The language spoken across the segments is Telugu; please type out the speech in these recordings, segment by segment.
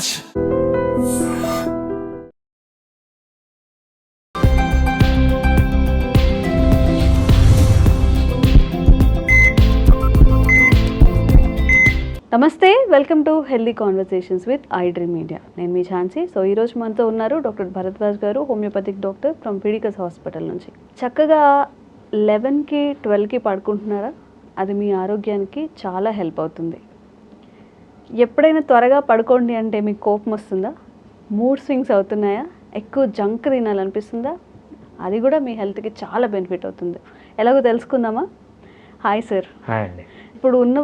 Raj. నమస్తే, welcome to healthy conversations with I dream media. నేను మీ ఝాన్సీ. సో ఈరోజు మనతో ఉన్నారు డాక్టర్ భరద్వాజ్ గారు, homeopathic doctor from Fidicus hospital నుంచి. చక్కగా 11కి 12కి పడుకుంటున్నారా? అది మీ ఆరోగ్యానికి చాలా హెల్ప్ అవుతుంది. ఎప్పుడైనా త్వరగా పడుకోండి అంటే మీకు కోపం వస్తుందా? మూడ్ స్వింగ్స్ అవుతున్నాయా? ఎక్కువ జంక్ తినాలనిపిస్తుందా? అది కూడా మీ హెల్త్కి చాలా బెనిఫిట్ అవుతుంది. ఎలాగో తెలుసుకుందామా? Hi sir. హాయ్ అండి. ఇప్పుడు ఉన్న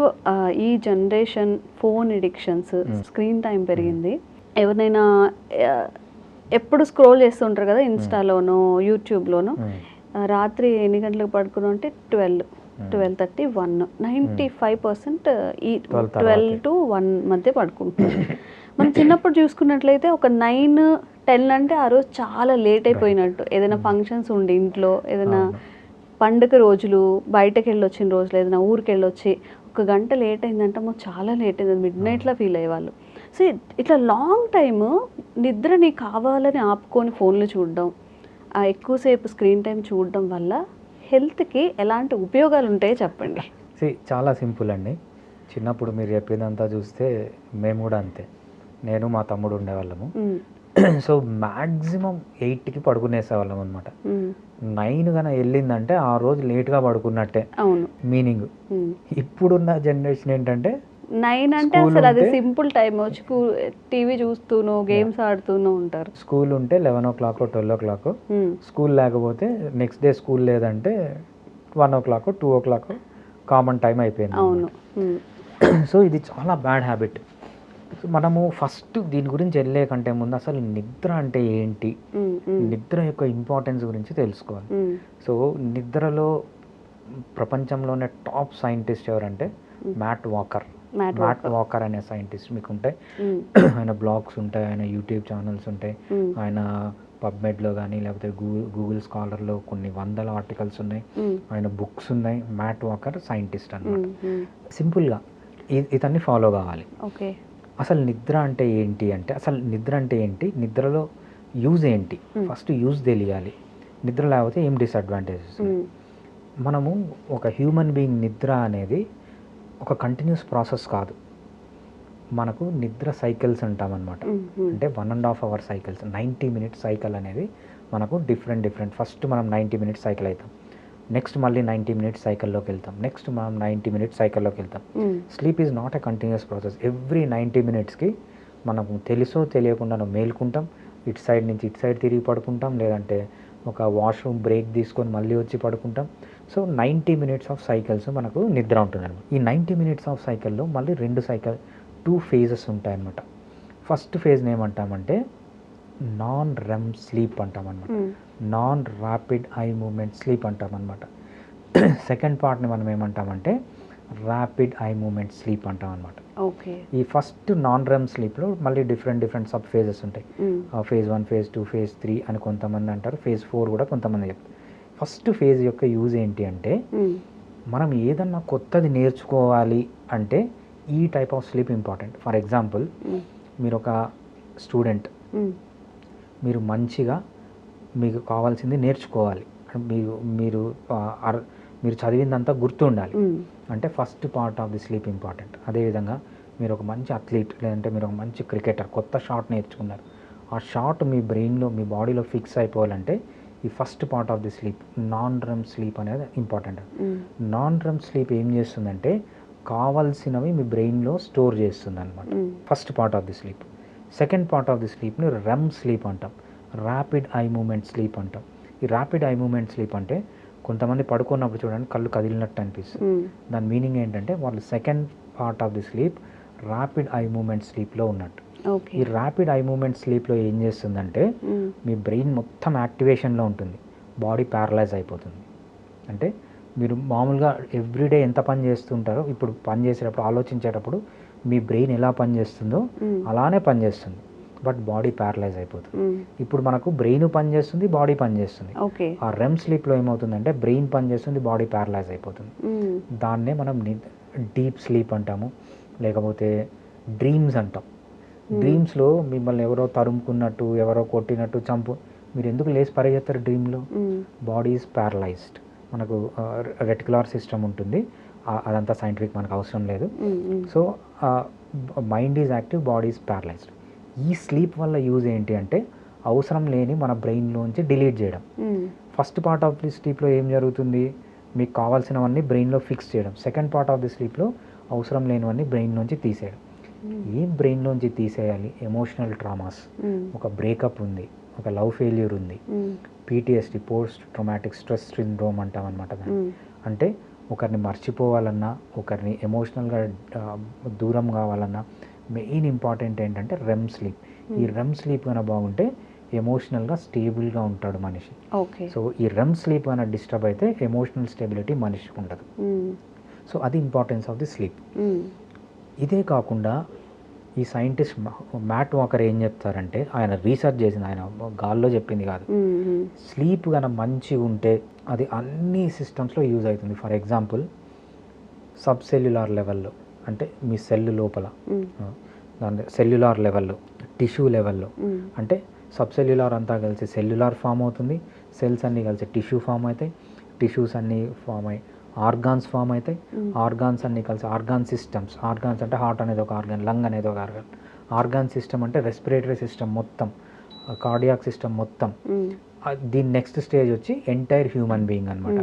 ఈ generation phone addictions, screen time పెరిగింది. ఎవరినైనా ఎప్పుడు స్క్రోల్ చేస్తుంటారు కదా, ఇన్స్టాలోనో యూట్యూబ్లోనో. రాత్రి ఎన్ని గంటలకు పడుకున్నాం అంటే 12:30, 1. 95% ఈ 12 to 1 మధ్య పడుకుంటున్నారు. మనం చిన్నప్పుడు చూసుకున్నట్లయితే ఒక 9, 10 అంటే ఆ రోజు చాలా లేట్ అయిపోయినట్టు. ఏదైనా ఫంక్షన్స్ ఉండి ఇంట్లో, ఏదైనా పండుగ రోజులు, బయటకు వెళ్ళొచ్చిన రోజులు, ఏదైనా ఊరికి వెళ్ళొచ్చి ఒక గంట లేట్ అయిందంటే మాకు చాలా లేట్ అయింది, మిడ్ నైట్లా ఫీల్ అయ్యేవాళ్ళు. సో ఇట్లా లాంగ్ టైము నిద్రని కావాలని ఆపుకొని ఫోన్లు చూడడం, ఎక్కువసేపు స్క్రీన్ టైం చూడడం వల్ల హెల్త్కి ఎలాంటి ఉపయోగాలు ఉంటాయో చెప్పండి. చాలా సింపుల్ అండి. చిన్నప్పుడు మీరు చెప్పిందంతా చూస్తే మేము కూడా అంతే. నేను మా తమ్ముడు ఉండేవాళ్ళము. సో మ్యాక్సిమం 8కి పడుకునేసేవాళ్ళం అనమాట. 9 కన్నా వెళ్ళిందంటే ఆ రోజు లేట్గా పడుకున్నట్టే. అవును, మీనింగ్. ఇప్పుడున్న జనరేషన్ ఏంటంటే 9 అంటే అసలు అది సింపుల్ టైం. వచ్చి టీవీ చూస్తూనో గేమ్స్ ఆడుతూనో ఉంటారు. స్కూల్ ఉంటే 11 o'clock, 12 o'clock. స్కూల్ లేకపోతే నెక్స్ట్ డే స్కూల్ లేదంటే 1 o'clock, 2 o'clock కామన్ టైం అయిపోయింది. అవును. సో ఇది చాలా బ్యాడ్ హ్యాబిట్. మనము ఫస్ట్ దీని గురించి వెళ్ళే కంటే ముందు అసలు నిద్ర అంటే ఏంటి, నిద్ర యొక్క ఇంపార్టెన్స్ గురించి తెలుసుకోవాలి. సో నిద్రలో ప్రపంచంలోనే టాప్ సైంటిస్ట్ ఎవరంటే మ్యాట్ వాకర్ అనే సైంటిస్ట్ మీకు ఉంటాయి. ఆయన బ్లాగ్స్ ఉంటాయి, ఆయన యూట్యూబ్ ఛానల్స్ ఉంటాయి, ఆయన పబ్మెడ్లో కానీ లేకపోతే గూగుల్ స్కాలర్లో కొన్ని 100 ఆర్టికల్స్ ఉన్నాయి, ఆయన బుక్స్ ఉన్నాయి. మ్యాట్ వాకర్ సైంటిస్ట్ అన్నమాట. సింపుల్గా ఇతన్ని ఫాలో కావాలి. ఓకే. అసలు నిద్ర అంటే ఏంటి అంటే, అసలు నిద్ర అంటే ఏంటి, నిద్రలో యూజ్ ఏంటి, ఫస్ట్ యూజ్ తెలియాలి. నిద్ర లేకపోతే ఏం డిసడ్వాంటేజెస్. మనము ఒక హ్యూమన్ బీయింగ్ నిద్ర అనేది ఒక కంటిన్యూస్ ప్రాసెస్ కాదు. మనకు నిద్ర సైకిల్స్ అంటామన్నమాట. అంటే 1.5 hour సైకిల్స్, 90 minutes సైకిల్ అనేది మనకు డిఫరెంట్. ఫస్ట్ మనం 90 minutes సైకిల్ అవుతాం, నెక్స్ట్ మళ్ళీ 90 minutes సైకిల్లోకి వెళ్తాం, నెక్స్ట్ మనం 90 minutes సైకిల్లోకి వెళ్తాం. Sleep is not a continuous process. Every 90 minutesకి మనకు తెలుసో తెలియకుండా మేల్కుంటాం, ఇటు సైడ్ నుంచి ఇటు సైడ్ తిరిగి పడుకుంటాం, లేదంటే ఒక వాష్రూమ్ బ్రేక్ తీసుకొని మళ్ళీ వచ్చి పడుకుంటాం. సో 90 minutes ఆఫ్ సైకిల్స్ మనకు నిద్ర ఉంటుందన్నమాట. ఈ 90 minutes ఆఫ్ సైకిల్లో మళ్ళీ 2 phases ఉంటాయన్నమాట. ఫస్ట్ ఫేజ్ని ఏమంటామంటే నాన్ రెమ్ స్లీప్ అంటామన్నమాట. Non rapid eye movement sleep అంటామన్నమాట. సెకండ్ పార్ట్ని మనం ఏమంటామంటే ర్యాపిడ్ ఐ మూమెంట్ స్లీప్ అంటామన్నమాట. ఓకే. ఈ ఫస్ట్ నాన్ రెమ్ స్లీప్లో మళ్ళీ డిఫరెంట్ సబ్ ఫేజెస్ ఉంటాయి. phase 1, phase 2, phase 3 అని కొంతమంది అంటారు, phase 4 కూడా కొంతమంది చెప్తారు. ఫస్ట్ ఫేజ్ యొక్క యూజ్ ఏంటి అంటే, మనం ఏదన్నా కొత్తది నేర్చుకోవాలి అంటే ఈ type of sleep important. For example, మీరు ఒక స్టూడెంట్, మీరు మంచిగా మీకు కావాల్సింది నేర్చుకోవాలి, మీరు చదివిందంతా గుర్తుండాలి అంటే first part of the sleep important. అదేవిధంగా మీరు ఒక మంచి అథ్లీట్, లేదంటే మీరు ఒక మంచి క్రికెటర్, కొత్త షాట్ నేర్చుకున్నారు, ఆ షాట్ మీ బ్రెయిన్లో మీ బాడీలో ఫిక్స్ అయిపోవాలంటే ఈ first part of the sleep non REM sleep అనేది ఇంపార్టెంట్. నాన్ రెమ్ స్లీప్ ఏం చేస్తుందంటే కావాల్సినవి మీ బ్రెయిన్లో స్టోర్ చేస్తుంది అనమాట. First part of the sleep. Second part of the స్లీప్ని రెమ్ స్లీప్ అంటాం, ర్యాపిడ్ ఐ మూమెంట్ స్లీప్ అంటాం. ఈ ర్యాపిడ్ ఐ మూమెంట్ స్లీప్ అంటే కొంతమంది పడుకున్నప్పుడు చూడండి కళ్ళు కదిలినట్టు అనిపిస్తుంది. దాని మీనింగ్ ఏంటంటే వాళ్ళు second part of the sleep rapid eye movement స్లీప్లో ఉన్నట్టు. ఈ ర్యాపిడ్ ఐ మూమెంట్ స్లీప్లో ఏం చేస్తుందంటే మీ బ్రెయిన్ మొత్తం యాక్టివేషన్లో ఉంటుంది, బాడీ ప్యారలైజ్ అయిపోతుంది. అంటే మీరు మామూలుగా ఎవ్రీడే ఎంత పని చేస్తుంటారో, ఇప్పుడు పని చేసేటప్పుడు ఆలోచించేటప్పుడు మీ బ్రెయిన్ ఎలా పనిచేస్తుందో అలానే పనిచేస్తుంది, బట్ బాడీ ప్యారలైజ్ అయిపోతుంది. ఇప్పుడు మనకు బ్రెయిన్ పనిచేస్తుంది, బాడీ పనిచేస్తుంది. ఆ రెమ్ స్లీప్లో ఏమవుతుందంటే బ్రెయిన్ పనిచేస్తుంది, బాడీ ప్యారలైజ్ అయిపోతుంది. దాన్నే మనం డీప్ స్లీప్ అంటాము, లేకపోతే డ్రీమ్స్ అంటాం. డ్రీమ్స్లో మిమ్మల్ని ఎవరో తరుముకున్నట్టు, ఎవరో కొట్టినట్టు, మీరు ఎందుకు లేచి పరిగెత్తారు డ్రీమ్లో? Body is paralysed. మనకు రెటిక్యులర్ సిస్టమ్ ఉంటుంది, అదంతా సైంటిఫిక్ మనకు అవసరం లేదు. So mind is active, body is paralysed. ఈ స్లీప్ వల్ల యూజ్ ఏంటి అంటే అవసరం లేని మన బ్రెయిన్లోంచి డిలీట్ చేయడం. ఫస్ట్ పార్ట్ ఆఫ్ ది స్లీప్లో ఏం జరుగుతుంది, మీకు కావాల్సినవన్నీ బ్రెయిన్లో ఫిక్స్ చేయడం. సెకండ్ పార్ట్ ఆఫ్ ది స్లీప్లో అవసరం లేనివన్నీ బ్రెయిన్ నుంచి తీసేయడం. ఏం బ్రెయిన్లోంచి తీసేయాలి? ఎమోషనల్ ట్రామాస్, ఒక బ్రేకప్ ఉంది, ఒక లవ్ ఫెయిల్యూర్ ఉంది, PTSD, post traumatic stress syndrome అంటాం అనమాట దాన్ని. అంటే ఒకరిని మర్చిపోవాలన్నా, ఒకరిని ఎమోషనల్గా దూరం కావాలన్నా మెయిన్ ఇంపార్టెంట్ ఏంటంటే రెమ్ స్లీప్. ఈ రెమ్ స్లీప్ కన్నా బాగుంటే ఎమోషనల్గా స్టేబుల్గా ఉంటాడు మనిషి. సో ఈ రెమ్ స్లీప్ కన్నా డిస్టర్బ్ అయితే ఎమోషనల్ స్టెబిలిటీ మనిషికి ఉండదు. సో అది ఇంపార్టెన్స్ ఆఫ్ ది స్లీప్. ఇదే కాకుండా ఈ సైంటిస్ట్ మ్యాట్ వాకర్ ఏం చెప్తారంటే, ఆయన రీసెర్చ్ చేసింది, ఆయన గాల్లో చెప్పింది కాదు. స్లీప్ కన్నా మంచిగా ఉంటే అది అన్ని సిస్టమ్స్లో యూజ్ అవుతుంది. ఫర్ ఎగ్జాంపుల్ సబ్ సెల్యులార్ లెవెల్లో, అంటే మీ సెల్ లోపల, దాని సెల్యులార్ లెవెల్లో, టిష్యూ లెవెల్లో, అంటే సబ్ సెల్యులార్ అంతా కలిసి సెల్యులార్ ఫామ్ అవుతుంది, సెల్స్ అన్నీ కలిసి టిష్యూ ఫామ్ అవుతాయి, టిష్యూస్ అన్నీ ఫామ్ అయ్యి ఆర్గాన్స్ ఫామ్ అవుతాయి, ఆర్గాన్స్ అన్నీ కలిసి ఆర్గాన్ సిస్టమ్స్. ఆర్గాన్స్ అంటే హార్ట్ అనేది ఒక ఆర్గాన్, లంగ్ అనేది ఒక ఆర్గాన్, ఆర్గాన్ సిస్టమ్ అంటే రెస్పిరేటరీ సిస్టమ్ మొత్తం, కార్డియాక్ సిస్టమ్ మొత్తం. దీని నెక్స్ట్ స్టేజ్ వచ్చి ఎంటైర్ హ్యూమన్ బీయింగ్ అనమాట.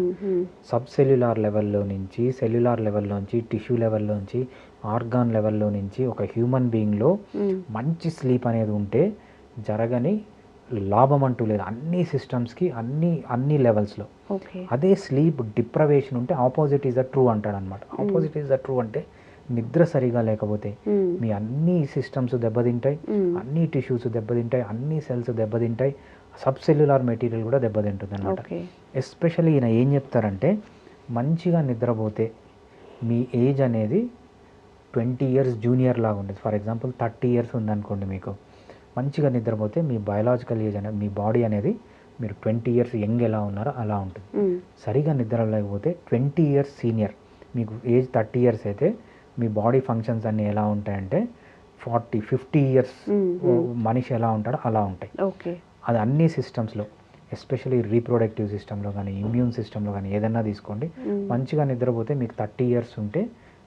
సబ్ సెల్యులార్ లెవెల్లో నుంచి, సెల్యులార్ లెవెల్లో నుంచి, టిష్యూ లెవెల్లో నుంచి, ఆర్గాన్ లెవెల్లో నుంచి ఒక హ్యూమన్ బీయింగ్లో మంచి స్లీప్ అనేది ఉంటే జరగని లాభం అంటూ లేదు అన్ని సిస్టమ్స్కి, అన్ని లెవెల్స్లో. అదే స్లీప్ డిప్రవేషన్ ఉంటే ఆపోజిట్ ఈజ్ ద ట్రూ అంటాడు అనమాట. ఆపోజిట్ ఈజ్ ద ట్రూ అంటే నిద్ర సరిగా లేకపోతే మీ అన్ని సిస్టమ్స్ దెబ్బతింటాయి, అన్ని టిష్యూస్ దెబ్బతింటాయి, అన్ని సెల్స్ దెబ్బతింటాయి, సబ్ సెల్యులార్ మెటీరియల్ కూడా దెబ్బతింటుంది అనమాట. ఎస్పెషల్లీ ఈయన ఏం చెప్తారంటే, మంచిగా నిద్రపోతే మీ ఏజ్ అనేది 20 years జూనియర్ లాగా ఉండేది. ఫర్ ఎగ్జాంపుల్ 30 years ఉందనుకోండి, మీకు మంచిగా నిద్రపోతే మీ బయలాజికల్ ఏజ్ అనేది, మీ బాడీ అనేది మీరు 20 years యంగ్ ఎలా ఉన్నారో అలా ఉంటుంది. సరిగా నిద్ర లేకపోతే 20 years సీనియర్, మీకు ఏజ్ 30 years అయితే మీ బాడీ ఫంక్షన్స్ అన్నీ ఎలా ఉంటాయంటే 40-50 years మనిషి ఎలా ఉంటాడో అలా ఉంటాయి. అది అన్ని సిస్టమ్స్లో, ఎస్పెషల్లీ రీప్రొడక్టివ్ సిస్టంలో కానీ, ఇమ్యూన్ సిస్టంలో కానీ ఏదన్నా తీసుకోండి. మంచిగా నిద్రపోతే మీకు 30 years ఉంటే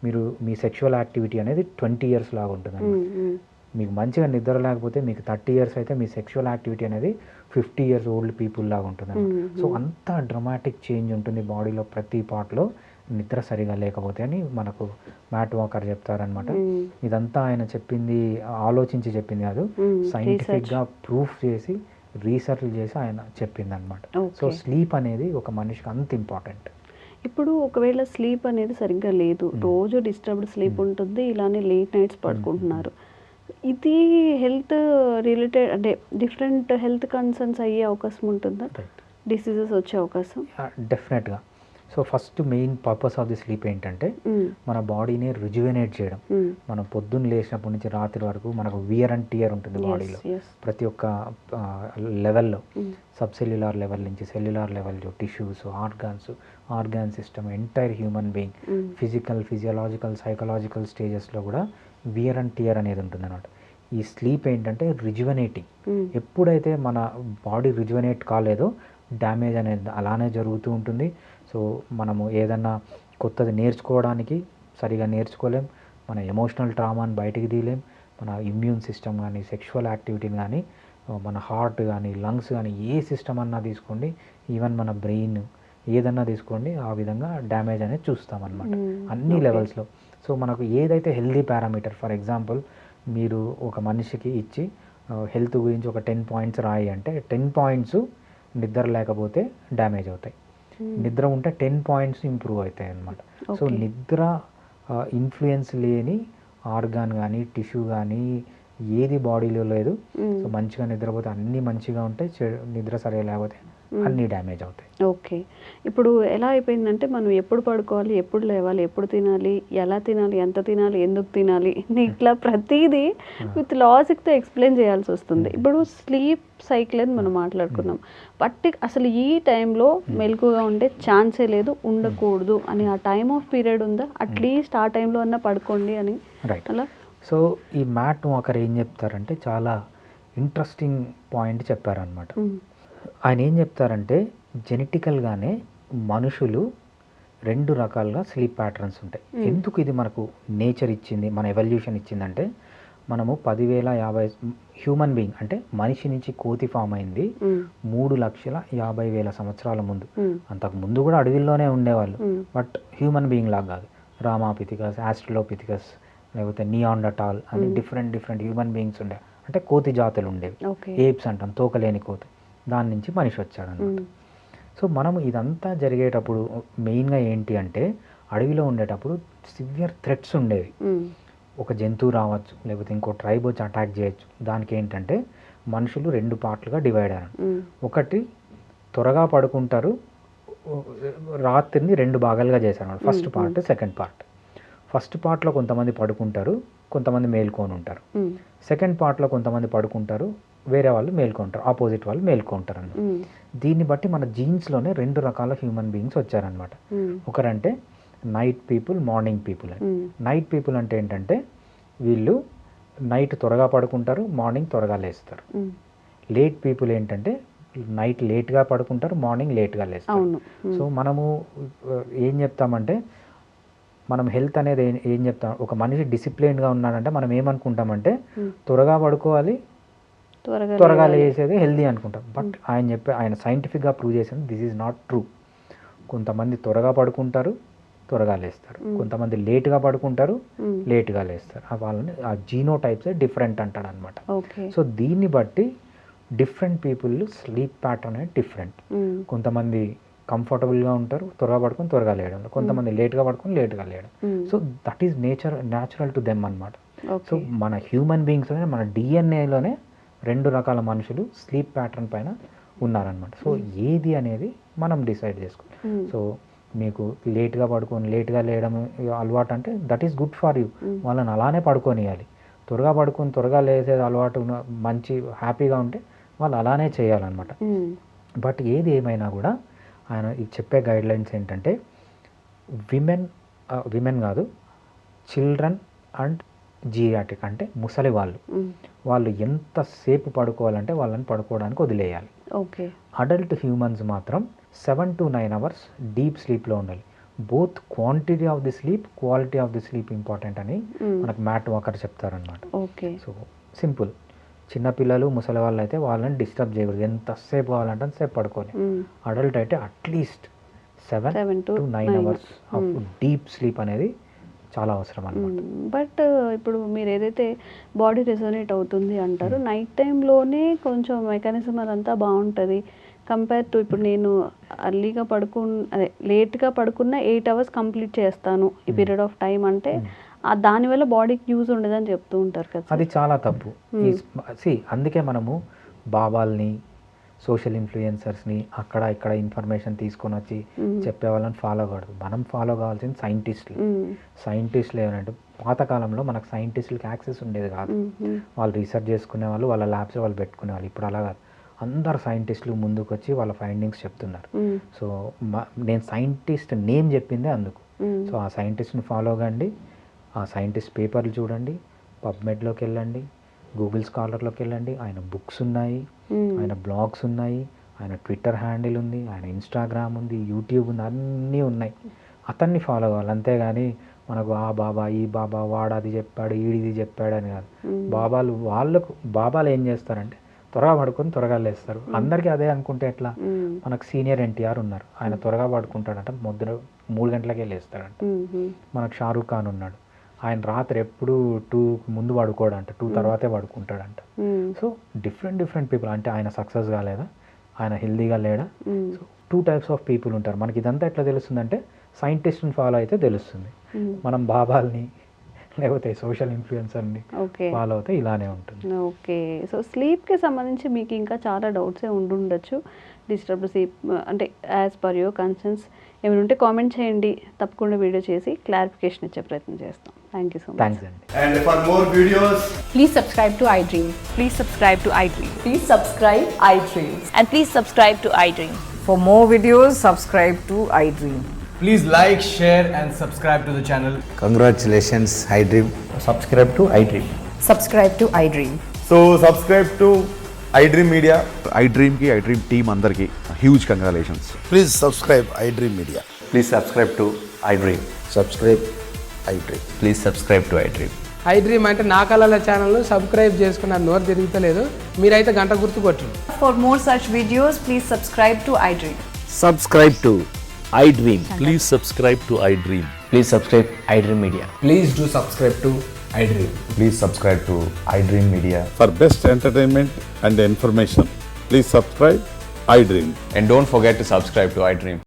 మీరు మీ సెక్షువల్ యాక్టివిటీ అనేది 20 years లాగా ఉంటుంది అన్నమాట. మీకు మంచిగా నిద్ర లేకపోతే మీకు 30 years అయితే మీ సెక్షువల్ యాక్టివిటీ అనేది 50 years ఓల్డ్ పీపుల్ లాగా ఉంటుంది అన్నమాట. సో అంత డ్రమాటిక్ చేంజ్ ఉంటుంది బాడీలో ప్రతి పార్ట్లో నిద్ర సరిగా లేకపోతే అని మనకు మ్యాట్ వాకర్ చెప్తారనమాట. ఇదంతా ఆయన చెప్పింది, ఆలోచించి చెప్పింది కాదు, సైంటిఫిక్గా ప్రూఫ్ చేసి రీసెర్చ్ చేసి ఆయన చెప్పింది అనమాట. సో స్లీప్ అనేది ఒక మనిషికి అంత ఇంపార్టెంట్. ఇప్పుడు ఒకవేళ స్లీప్ అనేది సరిగ్గా లేదు, రోజు డిస్టర్బ్డ్ స్లీప్ ఉంటుంది, ఇలానే లేట్ నైట్స్ పడుకుంటున్నారు, ఇది హెల్త్ రిలేటెడ్ అంటే డిఫరెంట్ హెల్త్ కన్సర్న్స్ అయ్యే అవకాశం ఉంటుందా? డిసీజెస్ వచ్చే అవకాశం? డెఫినెట్గా. So first main purpose of the sleep ఏంటంటే మన బాడీని రిజువెనేట్ చేయడం. మనం పొద్దున్న లేచినప్పటి నుంచి రాత్రి వరకు మనకు వియర్ అండ్ టియర్ ఉంటుంది బాడీలో, ప్రతి ఒక్క లెవెల్లో, సబ్ సెల్యులార్ లెవెల్ నుంచి సెల్యులార్ లెవెల్లో, tissues, organ system, entire human being, physiological, psychological స్టేజెస్లో కూడా వియర్ అండ్ టియర్ అనేది ఉంటుంది అన్నమాట. ఈ స్లీప్ ఏంటంటే రిజువనేటింగ్. ఎప్పుడైతే మన బాడీ రిజువనేట్ కాలేదో డ్యామేజ్ అనేది అలానే జరుగుతూ ఉంటుంది. సో మనము ఏదన్నా కొత్తది నేర్చుకోవడానికి సరిగా నేర్చుకోలేం, మన ఎమోషనల్ ట్రామాని బయటికి తీయలేం, మన ఇమ్యూన్ సిస్టమ్ కానీ, సెక్షువల్ యాక్టివిటీని కానీ, మన హార్ట్ కానీ, లంగ్స్ కానీ, ఏ సిస్టమ్ అన్నా తీసుకోండి, ఈవెన్ మన బ్రెయిన్ ఏదన్నా తీసుకోండి, ఆ విధంగా డ్యామేజ్ అనేది చూస్తామన్నమాట అన్ని లెవెల్స్లో. సో మనకు ఏదైతే హెల్దీ పారామీటర్, ఫర్ ఎగ్జాంపుల్ మీరు ఒక మనిషికి ఇచ్చి హెల్త్ గురించి ఒక 10 points రాయి అంటే 10 points నిద్ర లేకపోతే డ్యామేజ్ అవుతాయి, నిద్ర ఉంటే 10 points ఇంప్రూవ్ అవుతాయి అన్నమాట. సో నిద్ర ఇన్ఫ్లుయెన్స్ లేని ఆర్గాన్ కానీ, టిష్యూ కానీ ఏది బాడీలో లేదు. సో మంచిగా నిద్రపోతే అన్నీ మంచిగా ఉంటాయి, నిద్ర సరిగా లేకపోతే అన్నీ డ్యామేజ్ అవుతాయి. ఓకే, ఇప్పుడు ఎలా అయిపోయిందంటే మనం ఎప్పుడు పడుకోవాలి, ఎప్పుడు లేవాలి, ఎప్పుడు తినాలి, ఎలా తినాలి, ఎంత తినాలి, ఎందుకు తినాలి, ఇట్లా ప్రతిదీ విత్ లాజిక్తో ఎక్స్ప్లెయిన్ చేయాల్సి వస్తుంది. ఇప్పుడు స్లీప్ సైకిల్ అని మనం మాట్లాడుకున్నాం, అసలు ఈ టైంలో మెలకుగా ఉండే ఛాన్సే లేదు, ఉండకూడదు అని ఆ టైమ్ ఆఫ్ పీరియడ్ ఉందా? అట్లీస్ట్ ఆ టైంలో అన్నా పడుకోండి అని అలా సో ఈ మ్యాట్ వాకర్ ఏం చెప్తారంటే చాలా ఇంట్రెస్టింగ్ పాయింట్ చెప్పారనమాట. ఆయన ఏం చెప్తారంటే జెనెటికల్గానే మనుషులు 2 రకాలుగా స్లీప్ ప్యాటర్న్స్ ఉంటాయి. ఎందుకు ఇది మనకు నేచర్ ఇచ్చింది, మన ఎవల్యూషన్ ఇచ్చిందంటే, మనము 10,050 హ్యూమన్ బీయింగ్ అంటే మనిషి నుంచి కోతి ఫామ్ అయింది 3,50,000 సంవత్సరాల ముందు. అంతకు ముందు కూడా అడవిల్లోనే ఉండేవాళ్ళు, బట్ హ్యూమన్ బీయింగ్ లాగా కాదు. రామాపిథికస్, ఆస్ట్రలోపిథికస్, లేకపోతే నియాండర్టాల్ అని డిఫరెంట్ హ్యూమన్ బీయింగ్స్ ఉండే, అంటే కోతి జాతులు ఉండేవి. ఏప్స్ అంటాం, తోకలేని కోతి, దాని నుంచి మనిషి వచ్చాడు అనమాట. సో మనము ఇదంతా జరిగేటప్పుడు మెయిన్గా ఏంటి అంటే, అడవిలో ఉండేటప్పుడు సివియర్ థ్రెట్స్ ఉండేవి. ఒక జంతువు రావచ్చు, లేకపోతే ఇంకో ట్రైబ్ వచ్చి అటాక్ చేయొచ్చు. దానికి ఏంటంటే మనుషులు 2 పార్ట్లుగా డివైడ్ అయ్యారు. ఒకటి త్వరగా పడుకుంటారు, రాత్రిని 2 భాగాలుగా చేశారు. First part, second part. First పార్ట్లో కొంతమంది పడుకుంటారు, కొంతమంది మేల్కొని ఉంటారు. సెకండ్ పార్ట్లో కొంతమంది పడుకుంటారు, వేరే వాళ్ళు మేల్కొంటారు, ఆపోజిట్ వాళ్ళు మేల్కొంటారు అన్నమాట. దీన్ని బట్టి మన జీన్స్లోనే 2 రకాల హ్యూమన్ బీయింగ్స్ వచ్చారనమాట. ఒకరంటే నైట్ పీపుల్, మార్నింగ్ పీపుల్ అని. నైట్ పీపుల్ అంటే ఏంటంటే వీళ్ళు నైట్ త్వరగా పడుకుంటారు, మార్నింగ్ త్వరగా లేస్తారు. లేట్ పీపుల్ ఏంటంటే నైట్ లేట్గా పడుకుంటారు, మార్నింగ్ లేట్గా లేస్తారు. సో మనము ఏం చెప్తామంటే, మనం హెల్త్ అనేది ఏం చెప్తాం, ఒక మనిషి డిసిప్లిన్గా ఉన్నాడంటే మనం ఏమనుకుంటామంటే త్వరగా పడుకోవాలి, త్వరగా లేసేది హెల్దీ అనుకుంటాం. బట్ ఆయన సైంటిఫిక్గా ప్రూవ్ చేసిన దిస్ ఈజ్ నాట్ ట్రూ. కొంతమంది త్వరగా పడుకుంటారు, త్వరగా లేస్తారు. కొంతమంది లేట్గా పడుకుంటారు, లేట్గా లేస్తారు. వాళ్ళని ఆ జీనోటైప్స్ డిఫరెంట్ అంటాడు అనమాట. సో దీన్ని బట్టి డిఫరెంట్ పీపుల్ స్లీప్ ప్యాటర్న్ అనేది డిఫరెంట్. కొంతమంది కంఫర్టబుల్గా ఉంటారు, త్వరగా పడుకొని త్వరగా లేయడం. కొంతమంది లేట్గా పడుకొని లేట్గా లేయడం. So that is natural to them అనమాట. సో మన హ్యూమన్ బీయింగ్స్లోనే, మన డిఎన్ఏలోనే 2 రకాల మనుషులు స్లీప్ ప్యాటర్న్ పైన ఉన్నారనమాట. సో ఏది అనేది మనం డిసైడ్ చేసుకోవాలి. సో మీకు లేట్గా పడుకొని లేట్గా లేయడం అలవాటు అంటే that is good for you. వాళ్ళని అలానే పడుకోనియాలి. త్వరగా పడుకొని త్వరగా లేసేది అలవాటు మంచి హ్యాపీగా ఉంటే వాళ్ళు అలానే చేయాలన్నమాట. బట్ ఏది ఏమైనా కూడా ఆయన చెప్పే గైడ్లైన్స్ ఏంటంటే విమెన్ కాదు, చిల్డ్రన్ అండ్ జీరియాట్రిక్ అంటే ముసలి వాళ్ళు ఎంతసేపు పడుకోవాలంటే వాళ్ళని పడుకోవడానికి వదిలేయాలి. అడల్ట్ హ్యూమన్స్ మాత్రం 7 to 9 hours డీప్ స్లీప్లో ఉండాలి. Both quantity of the sleep, quality of the sleep important అని మనకు మ్యాట్ వాకర్ చెప్తారనమాట. So simple. చిన్నపిల్లలు, ముసలి వాళ్ళు అయితే వాళ్ళని డిస్టర్బ్ చేయకూడదు. ఎంతసేపు కావాలంటే అంతసేపు పడుకోవాలి. అడల్ట్ అయితే at least 7 to 9 hours of deep sleep అనేది చాలా అవసరం అన్నమాట. బట్ ఇప్పుడు మీరు ఏదైతే బాడీ రెజోనేట్ అవుతుంది అంటారు, నైట్ టైంలోనే కొంచెం మెకానిజం అదంతా బాగుంటుంది కంపేర్ టు ఇప్పుడు నేను అర్లీగా లేట్గా పడుకున్న 8 hours కంప్లీట్ చేస్తాను ఈ పీరియడ్ ఆఫ్ టైం అంటే దానివల్ల బాడీకి యూజ్ ఉండదని చెప్తూ ఉంటారు కదా. అది చాలా తప్పు. అందుకే మనము బాబాల్ని, సోషల్ ఇన్ఫ్లుయెన్సర్స్ని అక్కడ ఇక్కడ ఇన్ఫర్మేషన్ తీసుకొని వచ్చి చెప్పే వాళ్ళని ఫాలో కావద్దు. మనం ఫాలో కావాల్సింది సైంటిస్టులు ఏమంటే, పాతకాలంలో మనకు సైంటిస్టులకి యాక్సెస్ ఉండేది కాదు. వాళ్ళు రీసెర్చ్ చేసుకునే వాళ్ళు, వాళ్ళ ల్యాబ్స్ వాళ్ళు పెట్టుకునే వాళ్ళు. ఇప్పుడు అలా కాదు, అందరు సైంటిస్టులు ముందుకు వచ్చి వాళ్ళ ఫైండింగ్స్ చెప్తున్నారు. సో నేను సైంటిస్ట్ నేమ్ చెప్పిందే అందుకు. సో ఆ సైంటిస్ట్ని ఫాలో కండి, ఆ సైంటిస్ట్ పేపర్లు చూడండి, పబ్మెడ్లోకి వెళ్ళండి, గూగుల్ స్కాలర్లోకి వెళ్ళండి. ఆయన బుక్స్ ఉన్నాయి, ఆయన బ్లాగ్స్ ఉన్నాయి, ఆయన ట్విట్టర్ హ్యాండిల్ ఉంది, ఆయన ఇన్స్టాగ్రామ్ ఉంది, యూట్యూబ్ ఉంది, అన్నీ ఉన్నాయి. అతన్ని ఫాలో కావాలి. అంతేగాని మనకు ఆ బాబా, ఈ బాబా, వాడు అది చెప్పాడు, ఈడిది చెప్పాడు అని కాదు. బాబాలు ఏం చేస్తారంటే త్వరగా పడుకొని త్వరగా లేస్తారు. అందరికీ అదే అనుకుంటే ఎట్లా? మనకు సీనియర్ ఎన్టీఆర్ ఉన్నారు, ఆయన త్వరగా పడుకుంటాడంట, 3 గంటలకే లేస్తాడంట. మనకు షారూఖ్ ఖాన్ ఉన్నాడు, ఆయన రాత్రి ఎప్పుడు 2 ముందు పడుకోడంట, 2 తర్వాతే పడుకుంటాడంట. So different people. అంటే ఆయన సక్సెస్ కాలేదా, ఆయన హెల్దీగా లేడా? సో 2 types ఆఫ్ పీపుల్ ఉంటారు. మనకి ఇదంతా ఎట్లా తెలుస్తుందంటే సైంటిస్ట్ని ఫాలో అయితే తెలుస్తుంది. మనం బాబాల్ని లేకపోతే సోషల్ ఇన్ఫ్లుయెన్సర్ని ఫాలో అవుతే ఇలానే ఉంటుంది. ఓకే. సో స్లీప్కి సంబంధించి మీకు ఇంకా చాలా డౌట్సే ఉండుండొచ్చు. డిస్టర్బ్ స్లీప్ అంటే యాజ్ పర్ యువర్ కన్సర్న్స్ ఏమైనా ఉంటే కామెంట్ చేయండి, తప్పకుండా వీడియో చేసి క్లారిఫికేషన్ ఇచ్చే ప్రయత్నం చేస్తాం. Thank you so much. Thanks అండి. And for more videos, please subscribe to iDream. Please subscribe to iDream. Please subscribe iDream. And please subscribe to iDream. For more videos, subscribe to iDream. Please like, share and subscribe to the channel. Congratulations, iDream. Subscribe to iDream. Subscribe to iDream. So subscribe to iDream Media. iDream ki iDream team అందరికి huge congratulations. Please subscribe iDream Media. Please subscribe to iDream. Subscribe iDream. Please subscribe to iDream. iDream అంటే నా కళల ఛానల్ సబ్స్క్రైబ్ చేసుకున్న నోరు తిరుగుతలేదు, మీరైతే గంట గుర్తు కొట్టండి. For more such videos, please subscribe to iDream. Subscribe to iDream. Please subscribe to iDream. Please subscribe iDream Media. Please do subscribe to iDream. Please subscribe to iDream Media. For best entertainment and information please subscribe iDream. And don't forget to subscribe to iDream.